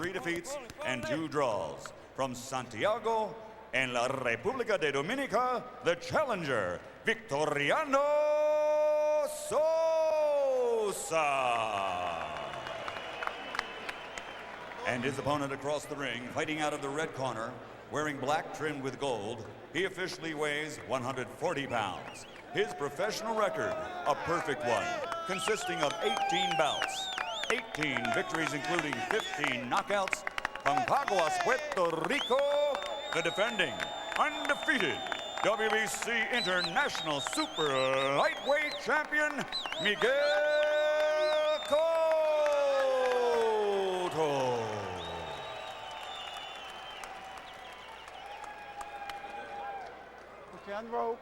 3 defeats and 2 draws. From Santiago, en la República de Dominica, the challenger, Victoriano Sosa. And his opponent across the ring, fighting out of the red corner, wearing black trimmed with gold, he officially weighs 140 pounds. His professional record, a perfect one, consisting of 18 bouts, 18 victories including 15 knockouts. From Caguas, Puerto Rico, the defending, undefeated WBC International Super Lightweight Champion, Miguel Cotto. Okay, unroll.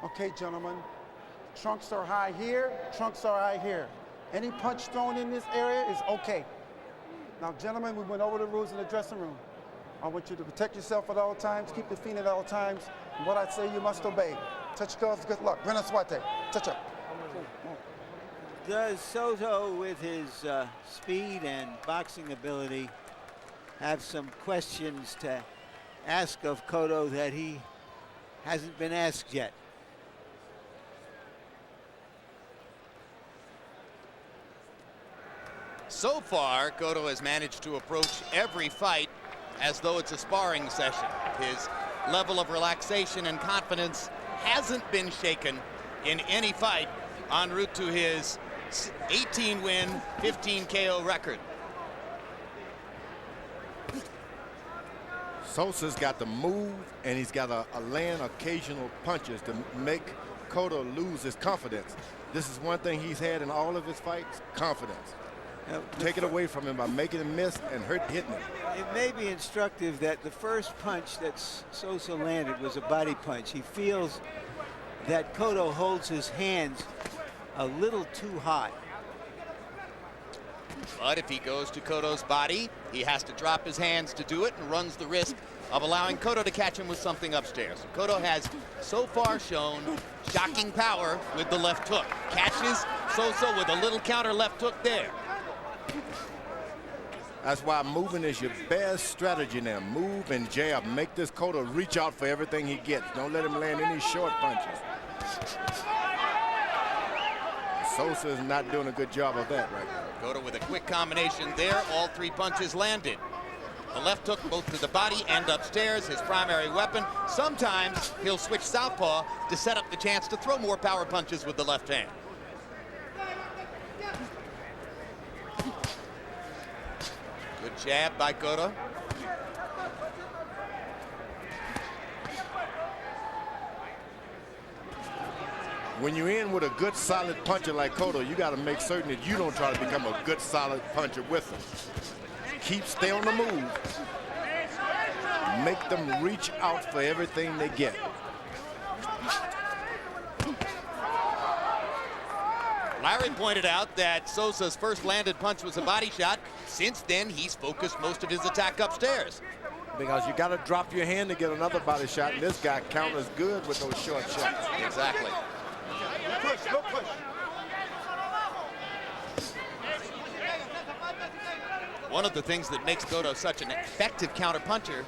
Okay, gentlemen, trunks are high here, trunks are high here. Any punch thrown in this area is okay. Now, gentlemen, we went over the rules in the dressing room. I want you to protect yourself at all times, keep your feet at all times, and what I say you must obey. Touch gloves, good luck. Buena suerte. Touch up. Does Soto, with his speed and boxing ability, have some questions to ask of Cotto that he hasn't been asked yet? So far, Cotto has managed to approach every fight as though it's a sparring session. His level of relaxation and confidence hasn't been shaken in any fight en route to his 18-win, 15 KO record. Sosa's got to move, and he's got to land occasional punches to make Cotto lose his confidence. This is one thing he's had in all of his fights, confidence. Take it away from him by making him miss and hitting him. It may be instructive that the first punch that Sosa landed was a body punch. He feels that Cotto holds his hands a little too high. But if he goes to Cotto's body, he has to drop his hands to do it and runs the risk of allowing Cotto to catch him with something upstairs. Cotto has so far shown shocking power with the left hook. Catches Sosa with a little counter left hook there. That's why moving is your best strategy now. Move and jab. Make this Cotto reach out for everything he gets. Don't let him land any short punches. Sosa is not doing a good job of that right now. Cotto with a quick combination there. All 3 punches landed. The left hook both to the body and upstairs, his primary weapon. Sometimes he'll switch southpaw to set up the chance to throw more power punches with the left hand. Good jab by Cotto. When you're in with a good solid puncher like Cotto, you got to make certain that you don't try to become a good solid puncher with him. Stay on the move. Make them reach out for everything they get. Larry pointed out that Sosa's first landed punch was a body shot. Since then, he's focused most of his attack upstairs. Because you got to drop your hand to get another body shot, and this guy counters good with those short shots. Exactly. Push, go push. One of the things that makes Cotto such an effective counterpuncher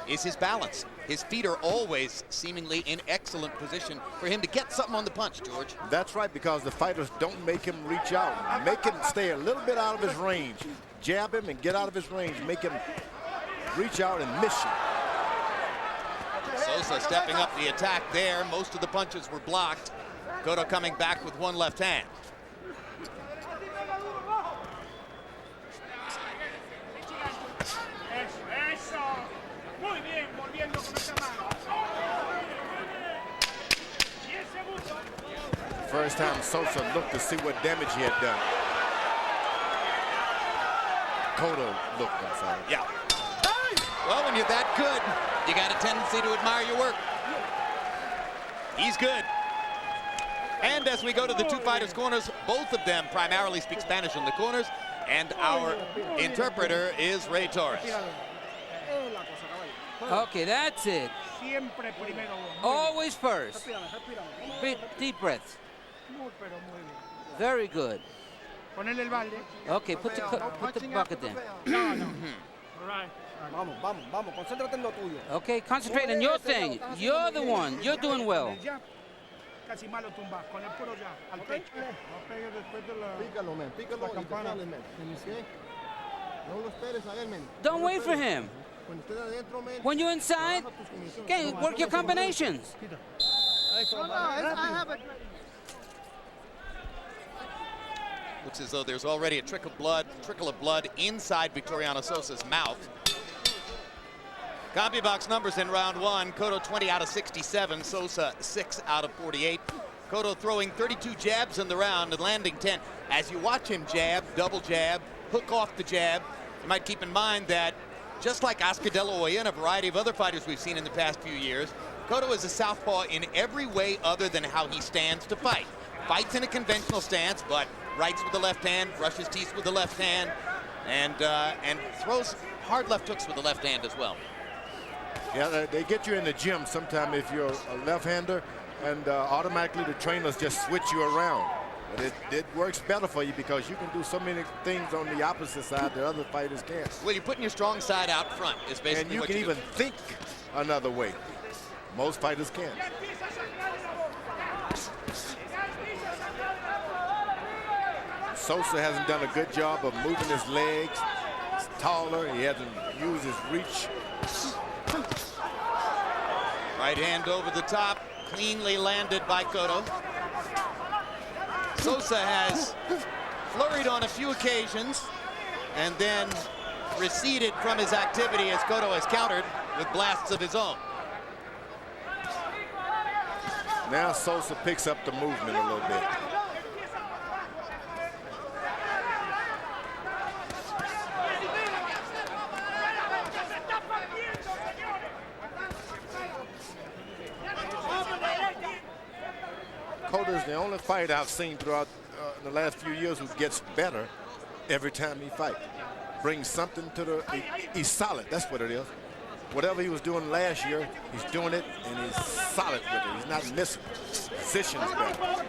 is his balance. His feet are always seemingly in excellent position for him to get something on the punch, George. That's right, because the fighters don't make him reach out. Make him stay a little bit out of his range. Jab him and get out of his range. Make him reach out and miss you. Sosa stepping up the attack there. Most of the punches were blocked. Cotto coming back with one left hand. First time Sosa looked to see what damage he had done. Cotto looked, I'm sorry. Yeah. Well, when you're that good, you got a tendency to admire your work. He's good. And as we go to the two fighters' corners, both of them primarily speak Spanish in the corners, and our interpreter is Ray Torres. Okay, that's it. Always first. Deep breaths. Very good. Okay, put the bucket there. Okay, concentrate on your thing. You're the one. You're doing well. Don't wait for him. When you're inside, okay, work your combinations. Looks as though there's already a trickle of blood inside Victoriano Sosa's mouth. CompuBox numbers in round one: Cotto 20 out of 67, Sosa 6 out of 48. Cotto throwing 32 jabs in the round and landing 10. As you watch him jab, double jab, hook off the jab, you might keep in mind that just like Oscar De La Hoya and a variety of other fighters we've seen in the past few years, Cotto is a southpaw in every way other than how he stands to fight. Fights in a conventional stance, but rights with the left hand, brushes teeth with the left hand, and throws hard left hooks with the left hand as well. Yeah, they get you in the gym sometime if you're a left-hander, and automatically the trainers just switch you around. But it works better for you because you can do so many things on the opposite side that other fighters can't. Well, you're putting your strong side out front is basically and you what can you even do. think another way. Most fighters can't. Sosa hasn't done a good job of moving his legs. He's taller. He hasn't used his reach. Right hand over the top, cleanly landed by Cotto. Sosa has flurried on a few occasions and then receded from his activity as Cotto has countered with blasts of his own. Now Sosa picks up the movement a little bit. Cotto's the only fight I've seen throughout the last few years who gets better every time he fights. Brings something to the, he's solid, that's what it is. Whatever he was doing last year, he's doing it and he's solid with it. He's not missing. Position's better.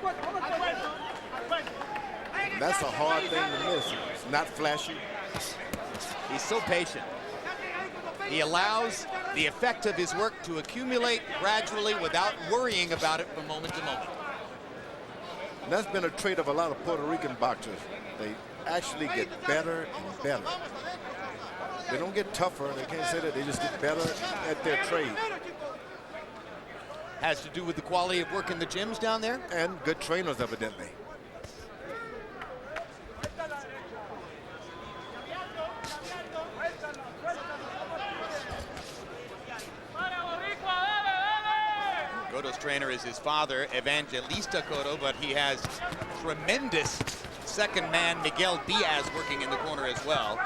And that's a hard thing to miss. It's not flashy. He's so patient. He allows the effect of his work to accumulate gradually without worrying about it from moment to moment. And that's been a trait of a lot of Puerto Rican boxers. They actually get better and better. They don't get tougher. They can't say that. They just get better at their trade. Has to do with the quality of work in the gyms down there? And good trainers, evidently. Cotto's trainer is his father, Evangelista Cotto, but he has tremendous second man, Miguel Diaz, working in the corner as well.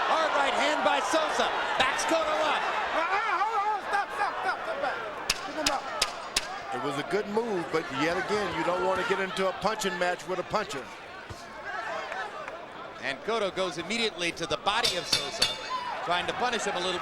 Hard right hand by Sosa. Backs Cotto up. It was a good move, but yet again, you don't want to get into a punching match with a puncher. And Cotto goes immediately to the body of Sosa, trying to punish him a little bit.